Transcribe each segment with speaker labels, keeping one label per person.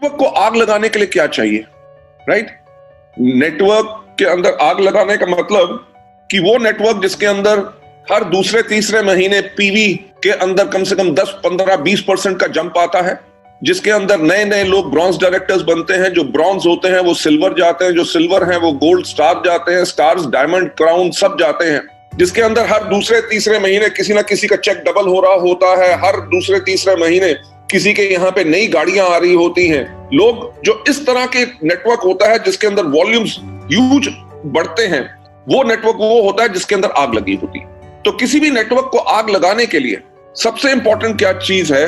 Speaker 1: Network को आग लगाने के लिए क्या चाहिए, राइट? नेटवर्क के अंदर आग लगाने का मतलब कि वो नेटवर्क जिसके अंदर हर दूसरे तीसरे महीने पीवी के अंदर कम से कम 10, 15, 20% का जंप आता है, जिसके अंदर नए नए लोग ब्रॉन्ज डायरेक्टर्स बनते हैं, जो ब्रॉन्ज होते हैं वो सिल्वर जाते हैं, जो सिल्वर हैं वो गोल्ड स्टार जाते हैं, स्टार्स डायमंड क्राउन सब जाते हैं, जिसके अंदर हर दूसरे तीसरे महीने किसी ना किसी का चेक डबल हो रहा होता है, हर दूसरे तीसरे महीने किसी के यहाँ पे नई गाड़ियां आ रही होती हैं। लोग जो इस तरह के नेटवर्क होता है जिसके अंदर वॉल्यूम्स ह्यूज बढ़ते हैं, वो नेटवर्क वो होता है जिसके अंदर आग लगी होती है। तो किसी भी नेटवर्क को आग लगाने के लिए सबसे इंपॉर्टेंट क्या चीज है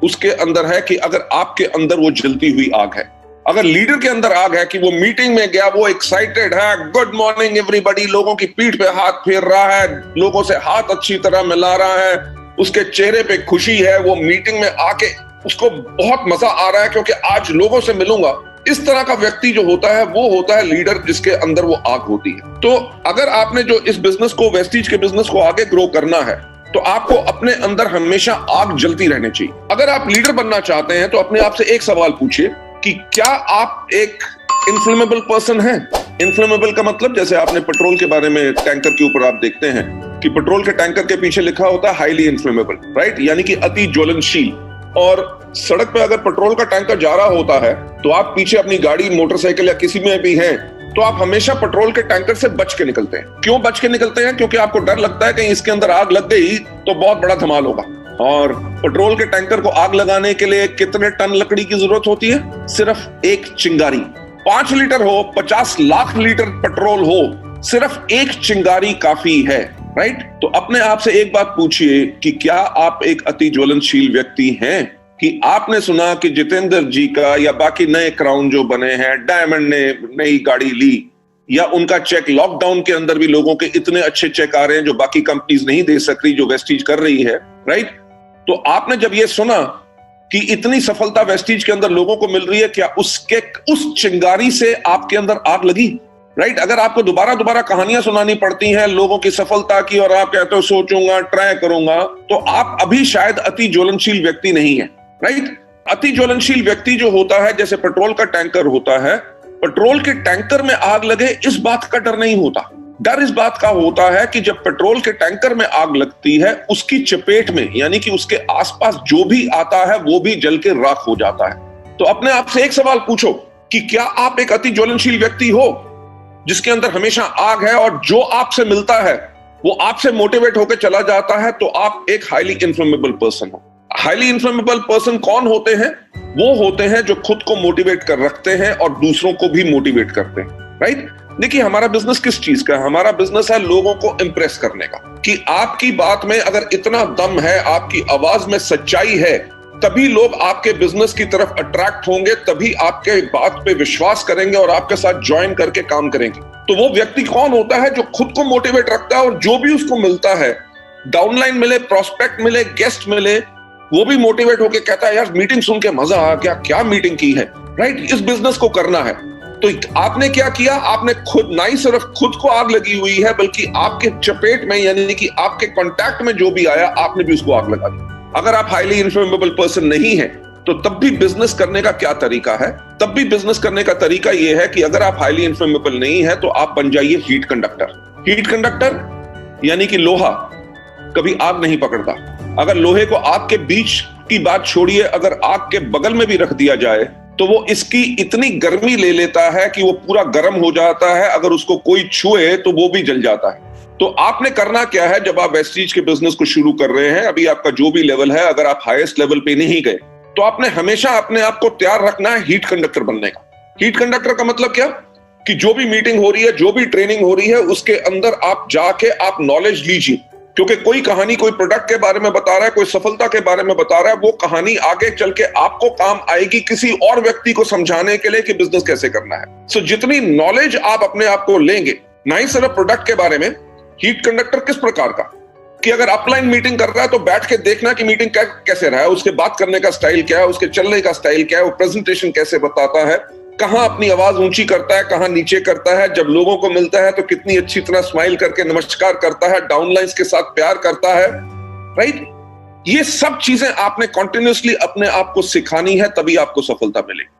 Speaker 1: उसके अंदर है कि अगर आपके अंदर वो जलती हुई आग है, अगर लीडर के अंदर आग है कि वो मीटिंग में गया, वो एक्साइटेड है, गुड मॉर्निंग एवरीबॉडी, लोगों की पीठ पे हाथ फेर रहा है, लोगों से हाथ अच्छी तरह मिला रहा है, उसके चेहरे पे खुशी है, वो मीटिंग में आके उसको बहुत मजा आ रहा है क्योंकि आज लोगों से मिलूंगा, इस तरह का व्यक्ति जो होता है वो होता है लीडर जिसके अंदर वो आग होती है। तो अगर आपने जो इस बिजनेस को, वेस्टीज के बिजनेस को आगे ग्रो करना है तो आपको अपने अंदर हमेशा आग जलती रहनी चाहिए। अगर आप लीडर बनना चाहते हैं तो अपने आप से एक सवाल पूछिए कि क्या आप एक इन्फ्लेमेबल पर्सन हैं? इन्फ्लेमेबल का मतलब, जैसे आपने पेट्रोल के बारे में टैंकर के ऊपर आप देखते हैं कि पेट्रोल के टैंकर के पीछे लिखा होता है हाईली इन्फ्लेमेबल, राइट? यानी कि अति ज्वलनशील। और सड़क पे अगर पेट्रोल का टैंकर जा रहा होता है तो आप पीछे अपनी गाड़ी, मोटरसाइकिल या किसी में भी हैं तो आप हमेशा पेट्रोल के टैंकर से बच के निकलते हैं। क्यों बच के निकलते हैं? क्योंकि आपको डर लगता है कहीं इसके अंदर आग लग गई तो बहुत बड़ा धमाल होगा। और पेट्रोल के टैंकर को आग लगाने के लिए कितने टन लकड़ी की जरूरत होती है? सिर्फ एक चिंगारी। 5 लीटर हो, 50 लाख लीटर पेट्रोल हो, सिर्फ एक चिंगारी काफी है, राइट? तो अपने आप से एक बात पूछिए कि क्या आप एक अति ज्वलनशील व्यक्ति हैं? कि आपने सुना कि जितेंद्र जी का या बाकी नए क्राउन जो बने हैं, डायमंड ने नई गाड़ी ली, या उनका चेक लॉकडाउन के अंदर भी लोगों के इतने अच्छे चेक आ रहे हैं जो बाकी कंपनीज नहीं दे सक रही, जो वेस्टीज कर रही है, राइट? तो आपने जब ये सुना कि इतनी सफलता वेस्टीज के अंदर लोगों को मिल रही है, क्या उस चिंगारी से आपके अंदर आग लगी, राइट? अगर आपको दोबारा दोबारा कहानियां सुनानी पड़ती हैं लोगों की सफलता की और आप कहते हो सोचूंगा, ट्राई करूंगा, तो आप अभी शायद अति ज्वलनशील व्यक्ति नहीं है, राइट? अति ज्वलनशील व्यक्ति जो होता है, जैसे पेट्रोल का टैंकर होता है, पेट्रोल के टैंकर में आग लगे इस बात का डर नहीं होता। डर इस बात का होता है कि जब पेट्रोल के टैंकर में आग लगती है, उसकी चपेट में यानी कि उसके आसपास जो भी आता है वो भी जल के राख हो जाता है। तो अपने आप से एक सवाल पूछो कि क्या आप एक अति ज्वलनशील व्यक्ति हो जिसके अंदर हमेशा आग है और जो आपसे मिलता है वो आपसे मोटिवेट होकर चला जाता है, तो आप एक हाईली इन्फ्लेमेबल पर्सन हो। हाईली इन्फ्लेमेबल पर्सन कौन होते हैं? वो होते हैं जो खुद को मोटिवेट कर रखते हैं और दूसरों को भी मोटिवेट करते हैं, राइट? देखिए, हमारा बिजनेस किस चीज का है? हमारा बिजनेस है लोगों को इंप्रेस करने का, कि आपकी बात में अगर इतना दम है, आपकी आवाज में सच्चाई है, तभी लोग आपके बिजनेस की तरफ अट्रैक्ट होंगे, तभी आपके बात पे विश्वास करेंगे और आपके साथ ज्वाइन करके काम करेंगे। तो वो व्यक्ति कौन होता है? जो खुद को मोटिवेट रखता है और जो भी उसको मिलता है, डाउनलाइन मिले, प्रोस्पेक्ट मिले, गेस्ट मिले, वो भी मोटिवेट होके कहता है यार मीटिंग सुन के मजा आ गया, क्या मीटिंग की है, राइट? इस बिजनेस को करना है। तो आपने क्या किया? आपने खुद, ना ही सिर्फ खुद को आग लगी हुई है बल्कि आपके चपेट में यानी कि आपके कांटेक्ट में जो भी आया आपने भी उसको आग लगा दी। अगर आप हाईली इन्फ्लेमेबल पर्सन नहीं है तो तब भी बिजनेस करने का क्या तरीका है? तब भी बिजनेस करने का तरीका यह है कि अगर आप हाईली इन्फ्लेमेबल नहीं है तो आप बन जाइए हीट कंडक्टर। हीट कंडक्टर यानी कि लोहा कभी आग नहीं पकड़ता। अगर लोहे को आग के बीच की बात छोड़िए, अगर आग के बगल में भी रख दिया जाए तो वो इसकी इतनी गर्मी ले लेता है कि वो पूरा गर्म हो जाता है, अगर उसको कोई छुए तो वो भी जल जाता है। तो आपने करना क्या है जब आप वेस्टीज के बिजनेस को शुरू कर रहे हैं? अभी आपका जो भी लेवल है, अगर आप हाईएस्ट लेवल पे नहीं गए तो आपने हमेशा अपने आप को तैयार रखना है हीट कंडक्टर बनने का। हीट कंडक्टर का मतलब क्या? कि जो भी मीटिंग हो रही है, जो भी ट्रेनिंग हो रही है, उसके अंदर आप जाके आप नॉलेज लीजिए, क्योंकि कोई कहानी कोई प्रोडक्ट के बारे में बता रहा है, कोई सफलता के बारे में बता रहा है, वो कहानी आगे चल के आपको काम आएगी किसी और व्यक्ति को समझाने के लिए कि बिजनेस कैसे करना है। सो जितनी नॉलेज आप अपने आप को लेंगे, ना ही सिर्फ प्रोडक्ट के बारे में, हीट कंडक्टर किस प्रकार का, कि अगर अपलाइन मीटिंग कर रहा है तो बैठ के देखना कि मीटिंग कैसे रहा है, उसके बात करने का स्टाइल क्या है, उसके चलने का स्टाइल क्या है, वो प्रेजेंटेशन कैसे बताता है, कहां अपनी आवाज ऊंची करता है, कहां नीचे करता है, जब लोगों को मिलता है तो कितनी अच्छी तरह स्माइल करके नमस्कार करता है, डाउनलाइंस के साथ प्यार करता है, राइट? ये सब चीजें आपने कॉन्टिन्यूअसली अपने आप को सिखानी है, तभी आपको सफलता मिलेगी।